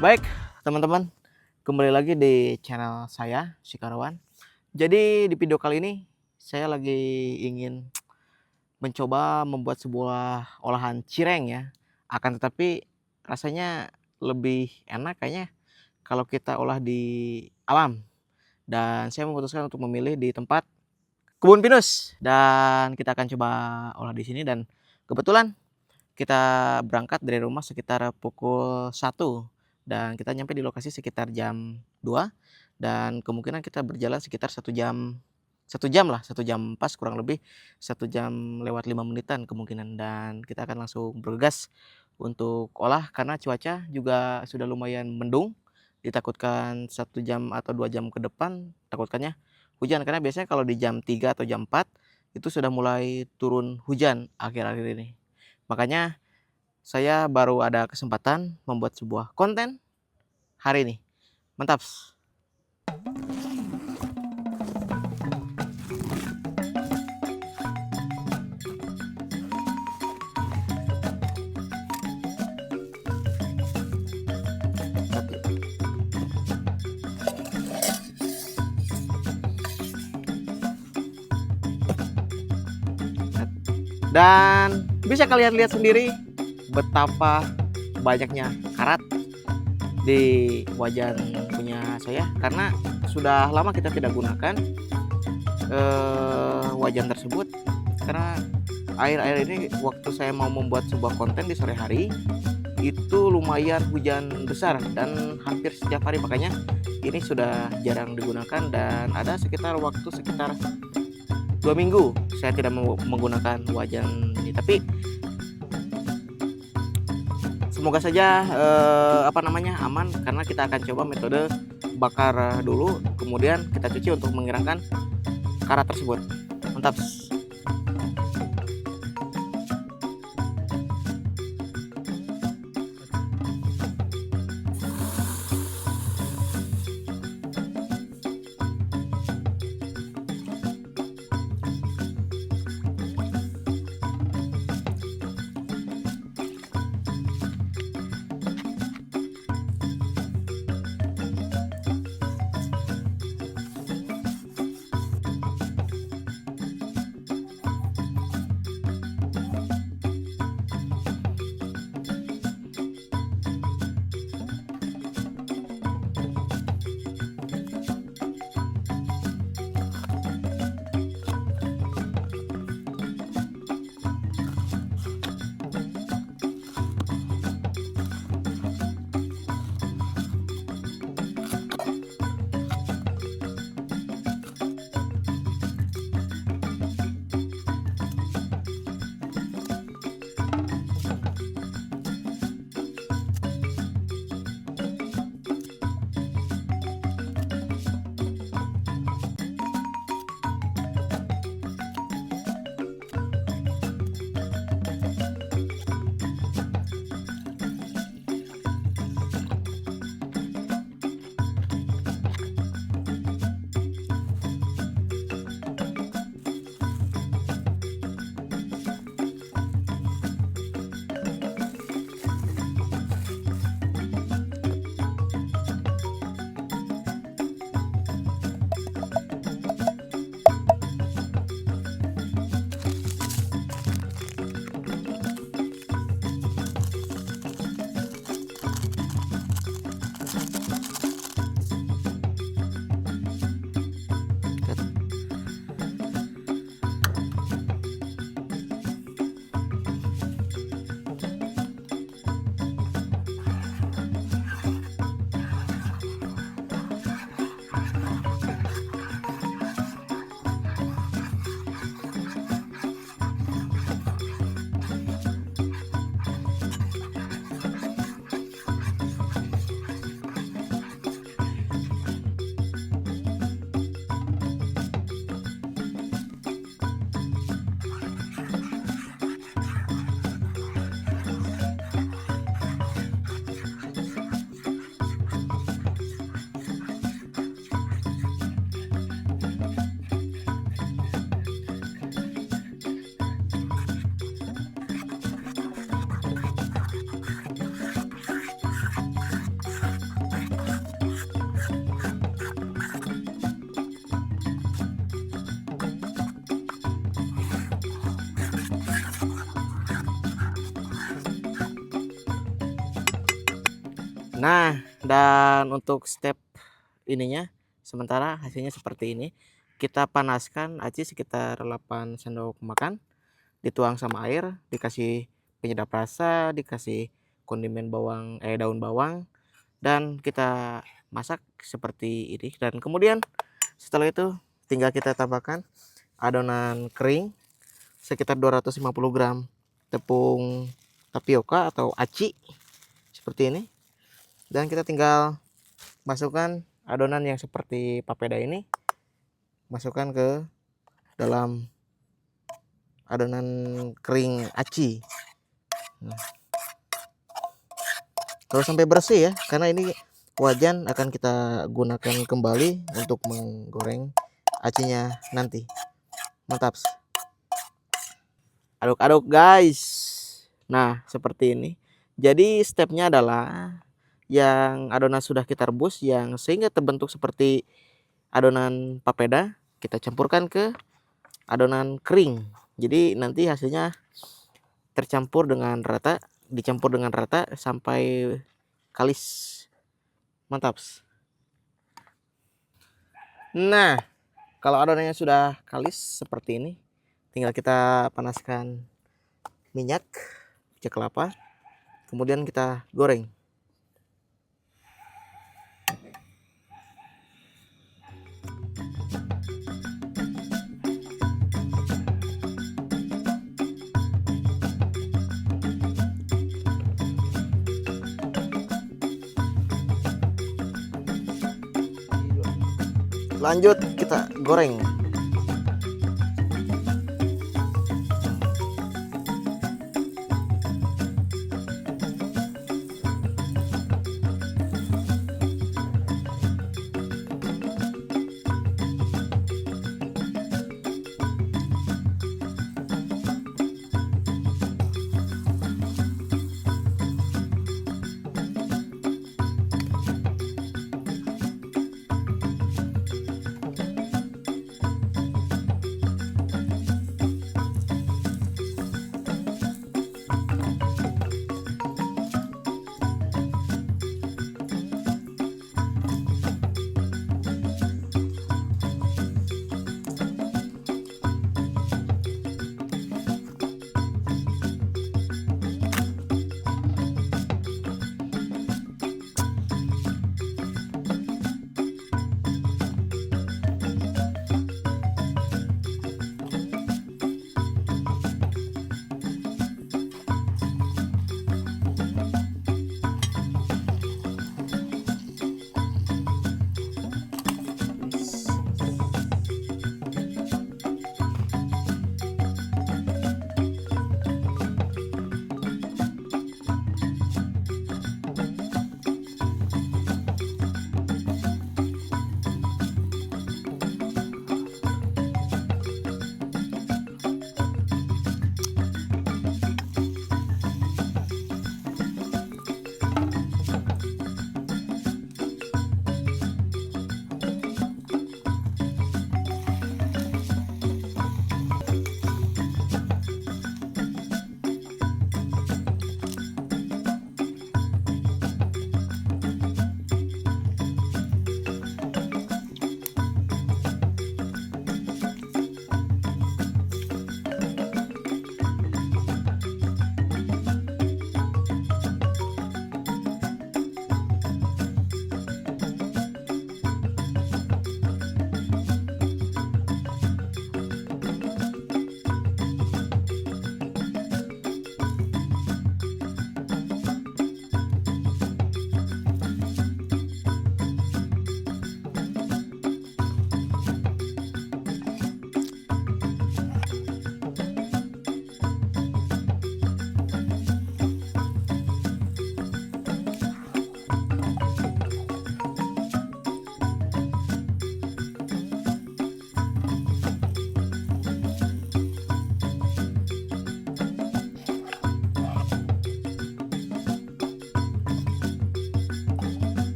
Baik, teman-teman, kembali lagi di channel saya, Sikarawan. Jadi di video kali ini saya lagi ingin mencoba membuat sebuah olahan cireng ya. Akan tetapi rasanya lebih enak kayaknya kalau kita olah di alam. Dan saya memutuskan untuk memilih di tempat kebun pinus dan kita akan coba olah di sini dan kebetulan kita berangkat dari rumah sekitar pukul 1 dan kita nyampe di lokasi sekitar jam 2 dan kemungkinan kita berjalan sekitar 1 jam lah, 1 jam pas kurang lebih 1 jam lewat 5 menitan kemungkinan dan kita akan langsung bergegas untuk olah karena cuaca juga sudah lumayan mendung. Ditakutkan 1 jam atau 2 jam ke depan takutkannya hujan karena biasanya kalau di jam 3 atau jam 4 itu sudah mulai turun hujan akhir-akhir ini. Makanya saya baru ada kesempatan membuat sebuah konten hari ini. Mantap. Dan bisa kalian lihat sendiri betapa banyaknya karat di wajan punya saya karena sudah lama kita tidak gunakan wajan tersebut karena air-air ini waktu saya mau membuat sebuah konten di sore hari itu lumayan hujan besar dan hampir setiap hari, makanya ini sudah jarang digunakan dan ada sekitar waktu sekitar 2 minggu saya tidak menggunakan wajan ini. Tapi semoga saja aman karena kita akan coba metode bakar dulu kemudian kita cuci untuk menghilangkan karat tersebut. Mantap. Nah, dan untuk step ininya sementara hasilnya seperti ini. Kita panaskan aci sekitar 8 sendok makan, dituang sama air, dikasih penyedap rasa, dikasih kondimen daun bawang, dan kita masak seperti ini. Dan kemudian setelah itu tinggal kita tambahkan adonan kering sekitar 250 gram tepung tapioka atau aci seperti ini, dan kita tinggal masukkan adonan yang seperti papeda ini, masukkan ke dalam adonan kering aci. Nah, kalau sampai bersih ya, karena ini wajan akan kita gunakan kembali untuk menggoreng acinya nanti. Mantap. Aduk-aduk guys. Nah, seperti ini. Jadi stepnya adalah yang adonan sudah kita rebus yang sehingga terbentuk seperti adonan papeda, kita campurkan ke adonan kering. Jadi nanti hasilnya dicampur dengan rata sampai kalis. Mantap. Nah, kalau adonannya sudah kalis seperti ini, tinggal kita panaskan minyak kelapa, kemudian kita goreng. Lanjut kita goreng.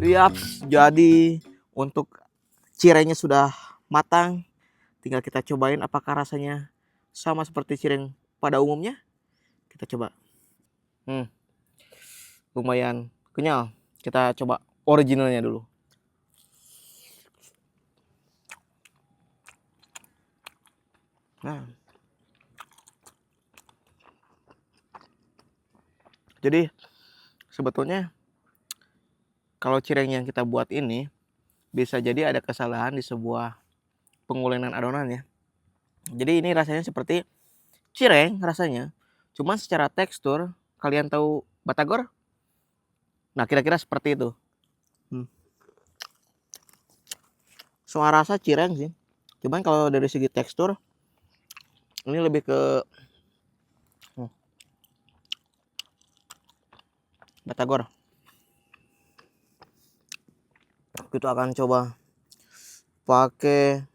Yaps, jadi untuk cirengnya sudah matang. Tinggal kita cobain apakah rasanya sama seperti cireng pada umumnya. Kita coba. Lumayan kenyal. Kita coba originalnya dulu. Nah, jadi sebetulnya kalau cireng yang kita buat ini bisa jadi ada kesalahan di sebuah pengulenan adonan ya. Jadi ini rasanya seperti cireng rasanya, cuman secara tekstur kalian tahu batagor? Nah kira-kira seperti itu. Soal rasa cireng sih, cuman kalau dari segi tekstur ini lebih ke batagor. Kita akan coba pakai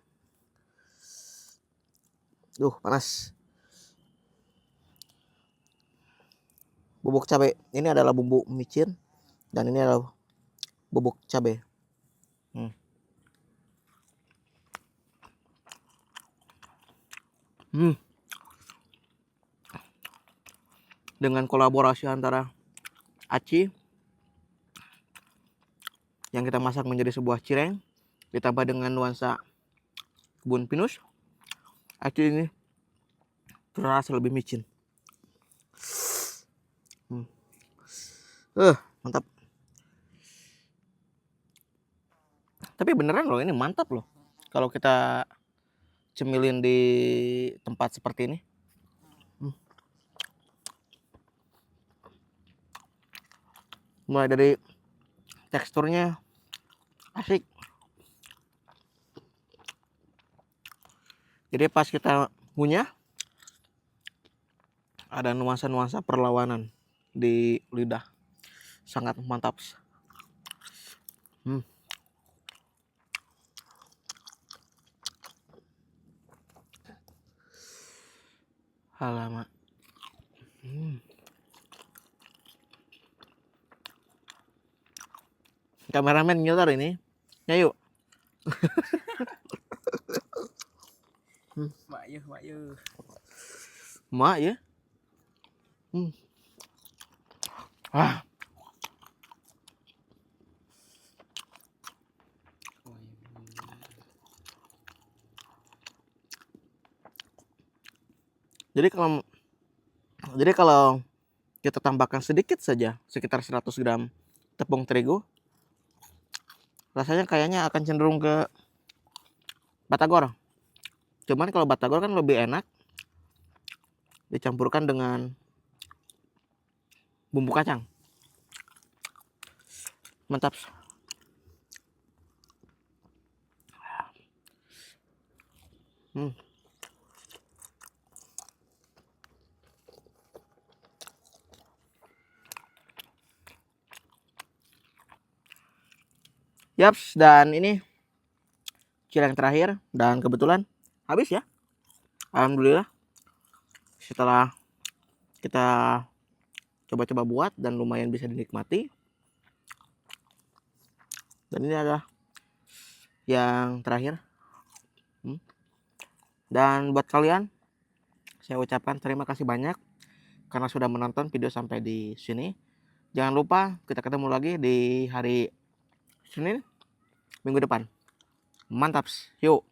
panas bubuk cabai. Ini adalah bumbu micin dan ini adalah bubuk cabai. Dengan kolaborasi antara aci yang kita masak menjadi sebuah cireng ditambah dengan nuansa kebun pinus, aci ini terasa lebih micin. Mantap. Tapi beneran loh, ini mantap loh kalau kita cemilin di tempat seperti ini. Mulai dari teksturnya asik. Jadi pas kita ngunyah ada nuansa-nuansa perlawanan di lidah. Sangat mantap. Alamak. Kameramen nyetor ini. Ya yuk. Mak ya. Mak ya. Jadi kalau kita tambahkan sedikit saja, sekitar 100 gram tepung terigu, rasanya kayaknya akan cenderung ke batagor. Cuman kalau batagor kan lebih enak dicampurkan dengan bumbu kacang. Mantap. Yaps, dan ini cireng terakhir dan kebetulan habis ya. Alhamdulillah. Setelah kita coba-coba buat dan lumayan bisa dinikmati. Dan ini adalah yang terakhir. Dan buat kalian, saya ucapkan terima kasih banyak karena sudah menonton video sampai di sini. Jangan lupa kita ketemu lagi di hari Senin minggu depan. Mantap, yuk.